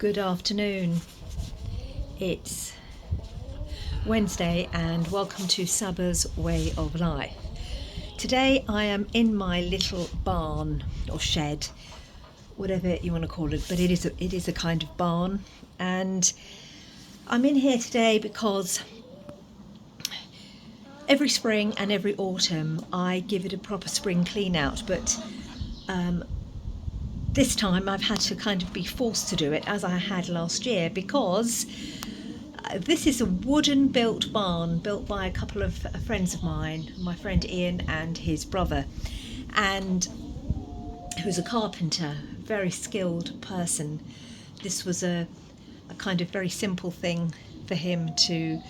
Good afternoon. It's Wednesday and welcome to Saba's Way of Life. Today I am in my little barn or shed, whatever you want to call it, but it is a kind of barn, and I'm in here today because every spring and every autumn I give it a proper spring clean out, but this time I've had to kind of be forced to do it as I had last year, because this is a wooden built barn built by a couple of friends of mine, my friend Ian and his brother, and who's a carpenter, very skilled person. This was a kind of very simple thing for him to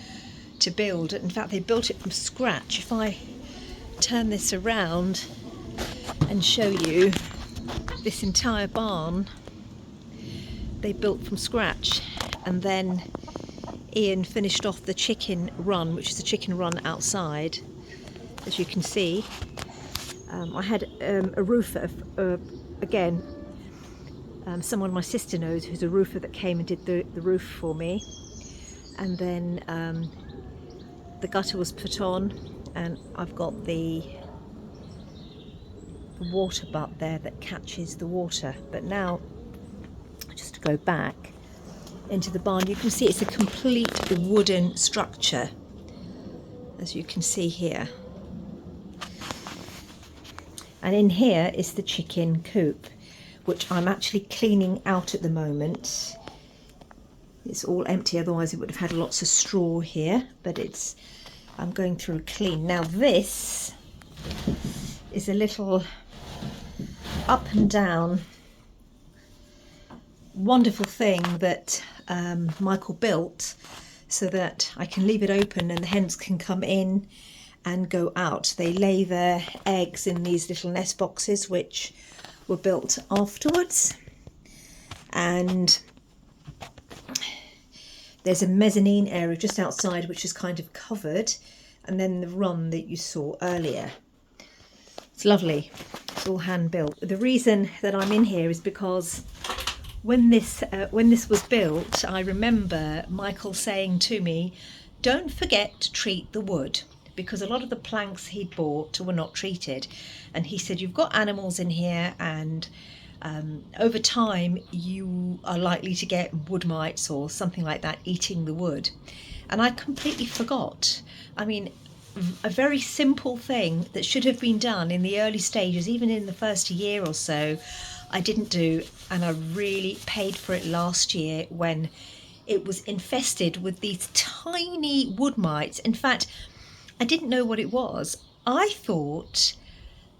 build. In fact, they built it from scratch. If I turn this around and show you, this entire barn they built from scratch, and then Ian finished off the chicken run, which is a chicken run outside, as you can see. I had a roofer, again, someone my sister knows who's a roofer, that came and did the roof for me, and then the gutter was put on, and I've got the water butt there that catches the water. But now, just to go back into the barn, you can see it's a complete wooden structure, as you can see here, and in here is the chicken coop, which I'm actually cleaning out at the moment. It's all empty, otherwise it would have had lots of straw here, but I'm going through a clean. Now this is a little up and down wonderful thing that Michael built so that I can leave it open and the hens can come in and go out. They lay their eggs in these little nest boxes which were built afterwards, and there's a mezzanine area just outside which is kind of covered, and then the run that you saw earlier. It's lovely. It's all hand built. The reason that I'm in here is because when this was built, I remember Michael saying to me, don't forget to treat the wood, because a lot of the planks he'd bought were not treated, and he said, you've got animals in here, and over time you are likely to get wood mites or something like that eating the wood. And I completely forgot. I mean, a very simple thing that should have been done in the early stages, even in the first year or so, I didn't do, and I really paid for it last year when it was infested with these tiny wood mites. In fact, I didn't know what it was. I thought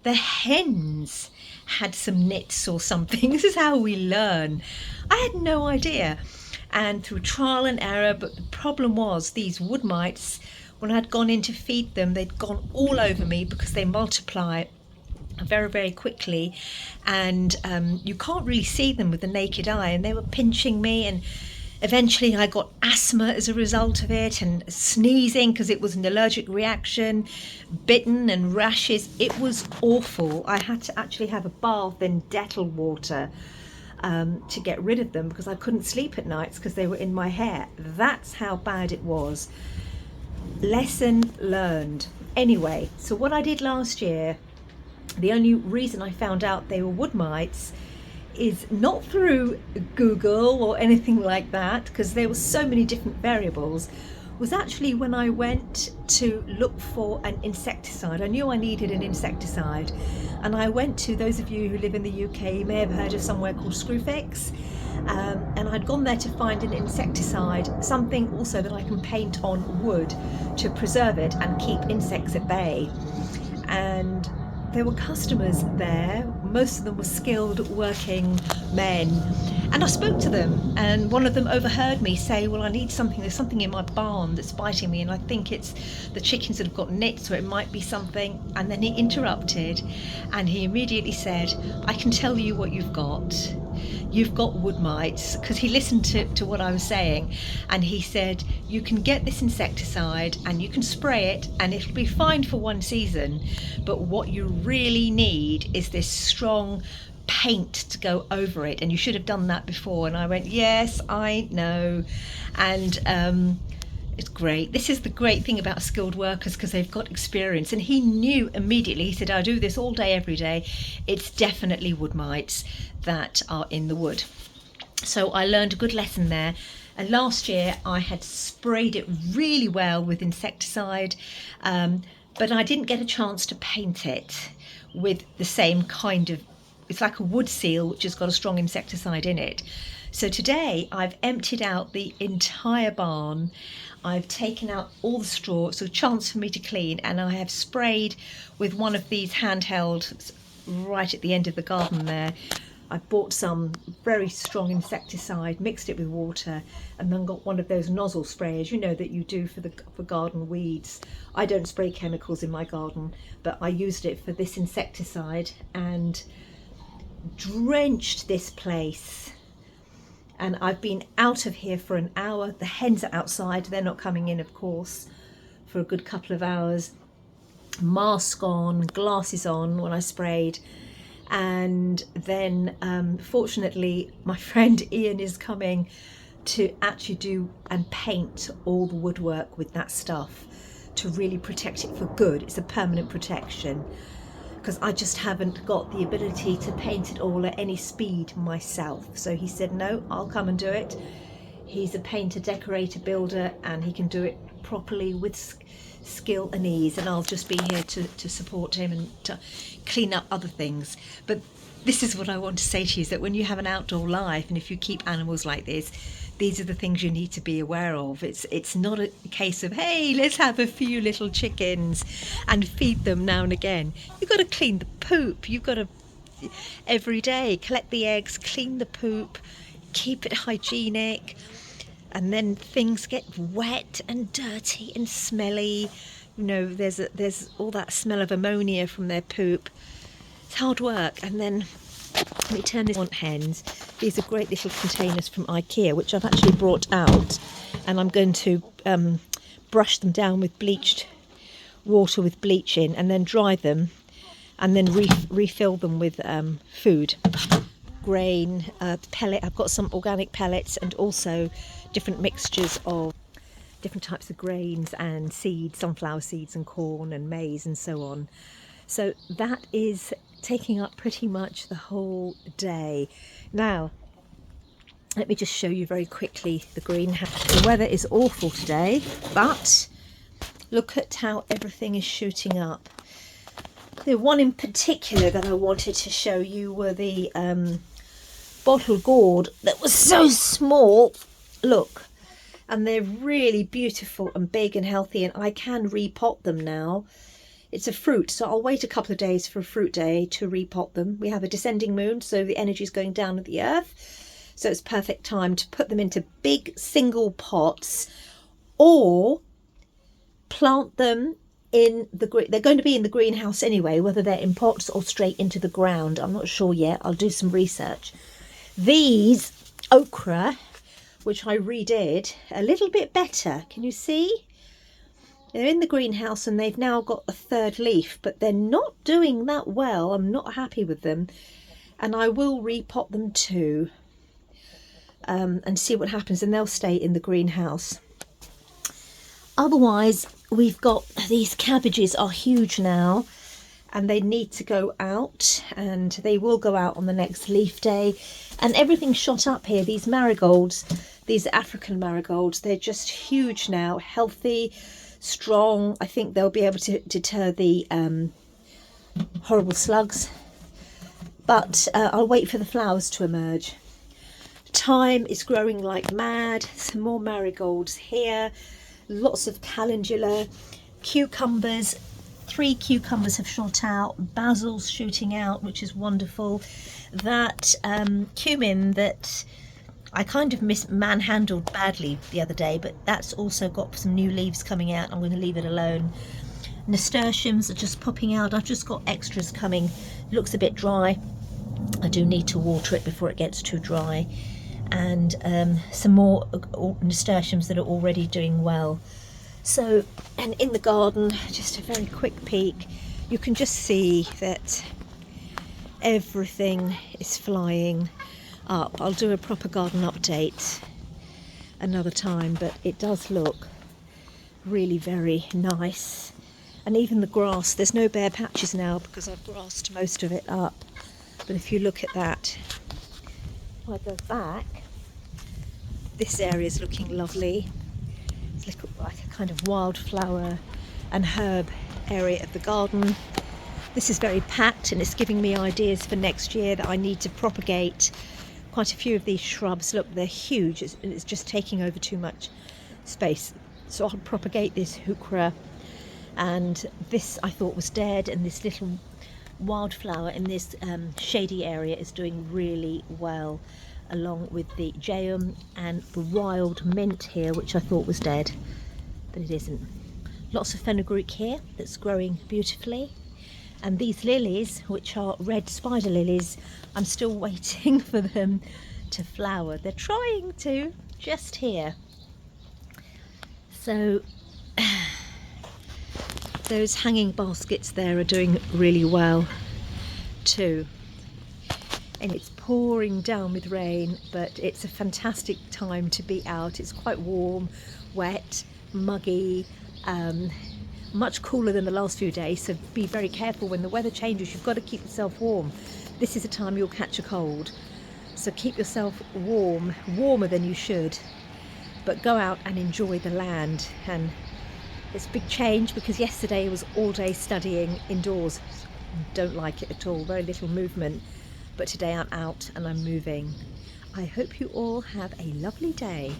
the hens had some nits or something. This is how we learn. I had no idea, and through trial and error, but the problem was these wood mites, when I'd gone in to feed them, they'd gone all over me because they multiply very, very quickly, and you can't really see them with the naked eye, and they were pinching me, and eventually I got asthma as a result of it, and sneezing because it was an allergic reaction, bitten, and rashes. It was awful. I had to actually have a bath in Dettol water to get rid of them, because I couldn't sleep at nights because they were in my hair. That's how bad it was. Lesson learned. Anyway, so what I did last year, the only reason I found out they were wood mites is not through Google or anything like that, because there were so many different variables, was actually when I went to look for an insecticide. I knew I needed an insecticide, and I went to, those of you who live in the UK, you may have heard of somewhere called Screwfix, and I'd gone there to find an insecticide, something also that I can paint on wood to preserve it and keep insects at bay. And there were customers there, most of them were skilled working men, and I spoke to them, and one of them overheard me say, well, I need something, there's something in my barn that's biting me, and I think it's the chickens that have got nits, or it might be something. And then he interrupted, and he immediately said, I can tell you what you've got. You've got wood mites, because he listened to what I was saying, and he said, you can get this insecticide and you can spray it and it'll be fine for one season, but what you really need is this strong paint to go over it, and you should have done that before. And I went, yes, I know. And it's great. This is the great thing about skilled workers, because they've got experience. And he knew immediately. He said, I do this all day, every day. It's definitely wood mites that are in the wood. So I learned a good lesson there. And last year I had sprayed it really well with insecticide, but I didn't get a chance to paint it with the same kind of, it's like a wood seal which has got a strong insecticide in it. So today I've emptied out the entire barn. I've taken out all the straw. It's a chance for me to clean, and I have sprayed with one of these handheld right at the end of the garden there. I bought some very strong insecticide, mixed it with water, and then got one of those nozzle sprayers, you know, that you do for garden weeds. I don't spray chemicals in my garden, but I used it for this insecticide and drenched this place. And I've been out of here for an hour. The hens are outside. They're not coming in, of course, for a good couple of hours. Mask on, glasses on when I sprayed. And then fortunately my friend Ian is coming to actually do and paint all the woodwork with that stuff to really protect it for good. It's a permanent protection, because I just haven't got the ability to paint it all at any speed myself. So he said, no, I'll come and do it. He's a painter, decorator, builder, and he can do it properly with skill and ease, and I'll just be here to support him and to clean up other things. But this is what I want to say to you, is that when you have an outdoor life, and if you keep animals like this, these are the things you need to be aware of. It's not a case of, hey, let's have a few little chickens and feed them now and again. You've got to clean the poop. You've got to every day collect the eggs, clean the poop, keep it hygienic. And then things get wet and dirty and smelly. You know, there's all that smell of ammonia from their poop. It's hard work. And then let me turn this on. Hens. These are great little containers from IKEA, which I've actually brought out, and I'm going to brush them down with bleached water with bleach in, and then dry them, and then refill them with food, grain, pellet. I've got some organic pellets, and also different mixtures of different types of grains and seeds, sunflower seeds and corn and maize and so on. So that is taking up pretty much the whole day. Now, let me just show you very quickly the greenhouse. The weather is awful today, but look at how everything is shooting up. The one in particular that I wanted to show you were the bottle gourd that was so small. Look, and they're really beautiful and big and healthy, and I can repot them now. It's a fruit, so I'll wait a couple of days for a fruit day to repot them. We have a descending moon, so the energy is going down at the earth, so it's perfect time to put them into big single pots, or plant them in the they're going to be in the greenhouse anyway, whether they're in pots or straight into the ground. I'm not sure yet. I'll do some research. These okra, which I redid a little bit better. Can you see? They're in the greenhouse and they've now got a third leaf, but they're not doing that well. I'm not happy with them, and I will repot them too, and see what happens, and they'll stay in the greenhouse. Otherwise, we've got these cabbages are huge now, and they need to go out, and they will go out on the next leaf day. And everything's shot up here. These marigolds, these African marigolds, they're just huge now, healthy, strong. I think they'll be able to deter the horrible slugs. But I'll wait for the flowers to emerge. Thyme is growing like mad. Some more marigolds here. Lots of calendula. Cucumbers. 3 cucumbers have shot out. Basil's shooting out, which is wonderful. That cumin that I kind of manhandled badly the other day, but that's also got some new leaves coming out. I'm going to leave it alone. Nasturtiums are just popping out. I've just got extras coming. It looks a bit dry. I do need to water it before it gets too dry. And some more nasturtiums that are already doing well. So, and in the garden, just a very quick peek, you can just see that everything is flying up. I'll do a proper garden update another time, but it does look really very nice. And even the grass, there's no bare patches now because I've grassed most of it up. But if you look at that, if I go back, this area is looking lovely. It's like a kind of wildflower and herb area of the garden. This is very packed and it's giving me ideas for next year that I need to propagate quite a few of these shrubs. Look, they're huge, it's just taking over too much space. So I'll propagate this heuchera, and this I thought was dead, and this little wildflower in this shady area is doing really well, along with the geum and the wild mint here, which I thought was dead, but it isn't. Lots of fenugreek here that's growing beautifully. And these lilies, which are red spider lilies, I'm still waiting for them to flower. They're trying to, just here. So those hanging baskets there are doing really well too. And it's pouring down with rain, but it's a fantastic time to be out. It's quite warm, wet, muggy, much cooler than the last few days, so be very careful when the weather changes. You've got to keep yourself warm. This is a time you'll catch a cold, so keep yourself warm, warmer than you should, but go out and enjoy the land. And it's a big change because yesterday was all day studying indoors. Don't like it at all, very little movement, but today I'm out and I'm moving. I hope you all have a lovely day.